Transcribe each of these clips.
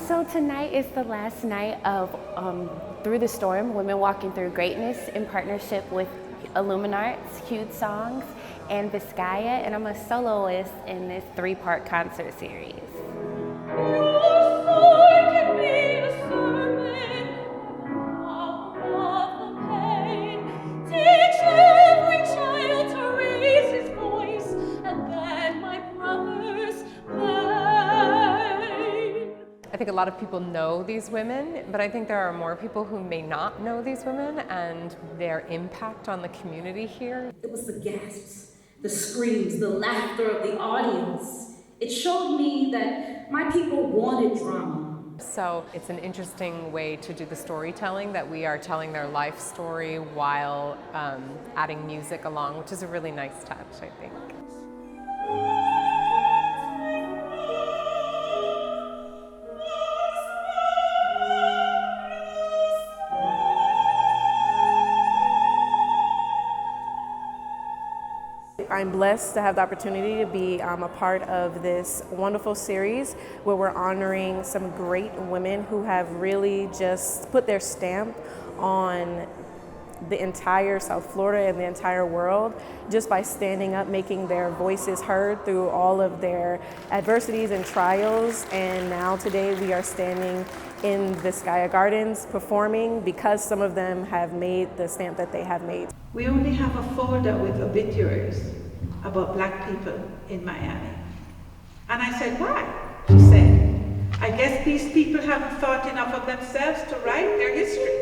So tonight is the last night of Through the Storm, Women Walking Through Greatness in partnership with IlluminArts, Hued Songs, and Vizcaya, and I'm a soloist in this 3-part concert series. I think a lot of people know these women, but I think there are more people who may not know these women and their impact on the community here. It was the gasps, the screams, the laughter of the audience. It showed me that my people wanted drama. So it's an interesting way to do the storytelling, that we are telling their life story while adding music along, which is a really nice touch, I think. I'm blessed to have the opportunity to be a part of this wonderful series where we're honoring some great women who have really just put their stamp on the entire South Florida and the entire world just by standing up, making their voices heard through all of their adversities and trials. And now today we are standing in Vizcaya Gardens performing because some of them have made the stamp that they have made. We only have a folder with obituaries about Black people in Miami. And I said, why? She said, I guess these people haven't thought enough of themselves to write their history.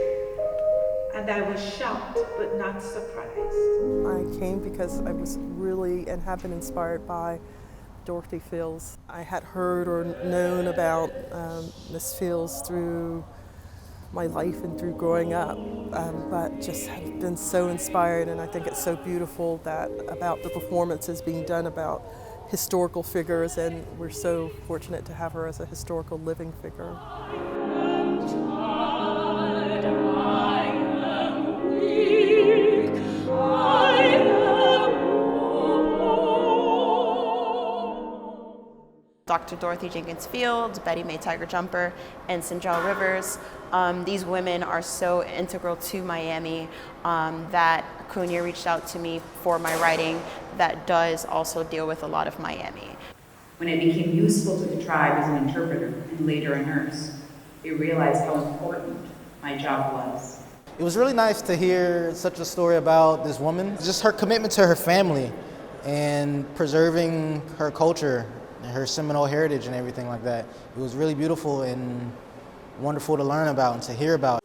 And I was shocked, but not surprised. I came because I was really and have been inspired by Dorothy Fields. I had heard or known about Miss Fields through my life and through growing up, but just have been so inspired, and I think it's so beautiful that about the performances being done about historical figures, and we're so fortunate to have her as a historical living figure. Dr. Dorothy Jenkins Fields, Betty Mae Tiger Jumper, and Sandrell Rivers. These women are so integral to Miami that Cunha reached out to me for my writing that does also deal with a lot of Miami. When I became useful to the tribe as an interpreter and later a nurse, I realized how important my job was. It was really nice to hear such a story about this woman, just her commitment to her family and preserving her culture, her Seminole heritage and everything like that. It was really beautiful and wonderful to learn about and to hear about.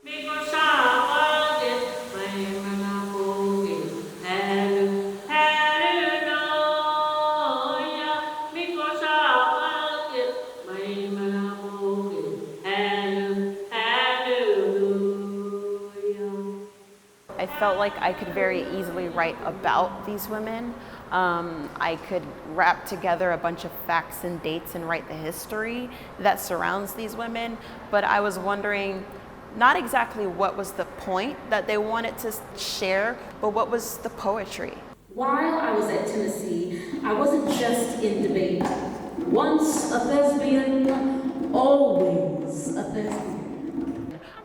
I felt like I could very easily write about these women. I could wrap together a bunch of facts and dates and write the history that surrounds these women, but I was wondering not exactly what was the point that they wanted to share, but what was the poetry. While I was at Tennessee, I wasn't just in debate. Once a thespian, always a thespian.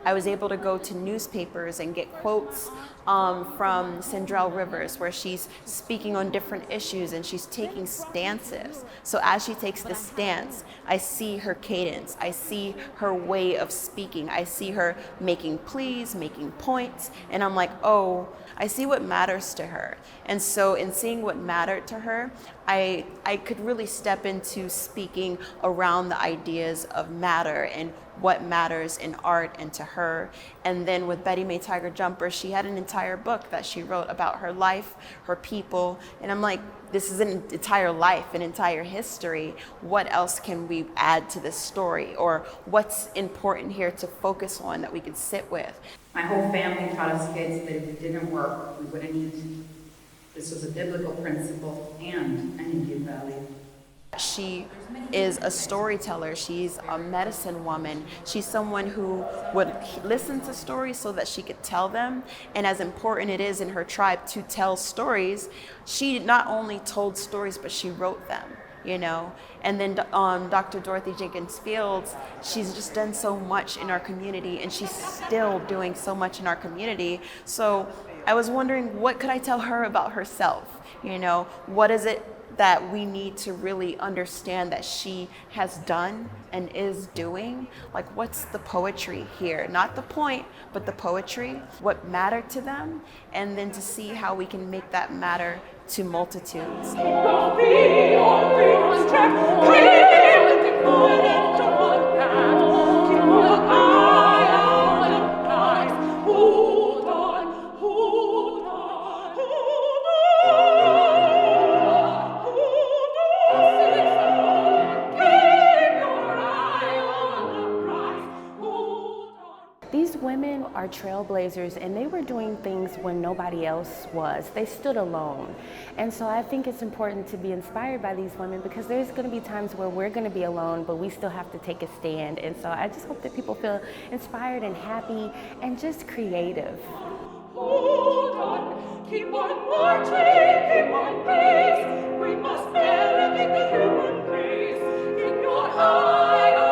I was able to go to newspapers and get quotes from Sandrell Rivers, where she's speaking on different issues and she's taking stances. So as she takes the stance, I see her cadence, I see her way of speaking, I see her making pleas, making points, and I'm like, oh, I see what matters to her. And so in seeing what mattered to her, I could really step into speaking around the ideas of matter and what matters in art and to her. And then with Betty Mae Tiger Jumper, she had an entire book that she wrote about her life, her people, and I'm like, this is an entire life, an entire history. What else can we add to this story? Or what's important here to focus on that we could sit with? My whole family taught us kids that if it didn't work, we wouldn't eat. This was a biblical principle and an Indian value. She is a storyteller. She's a medicine woman. She's someone who would listen to stories so that she could tell them. And as important it is in her tribe to tell stories, she not only told stories, but she wrote them. you know. And then Dr. Dorothy Jenkins Fields, she's just done so much in our community, and she's still doing so much in our community. So I was wondering, what could I tell her about herself? You know, what is it that we need to really understand that she has done and is doing? Like, what's the poetry here? Not the point, but the poetry, what mattered to them, and then to see how we can make that matter to multitudes. These women are trailblazers, and they were doing things when nobody else was. They stood alone. And so I think it's important to be inspired by these women, because there's going to be times where we're going to be alone, but we still have to take a stand. And so I just hope that people feel inspired and happy and just creative. Hold on, keep on marching, keep on pace. We must elevate the human race. Keep your eye on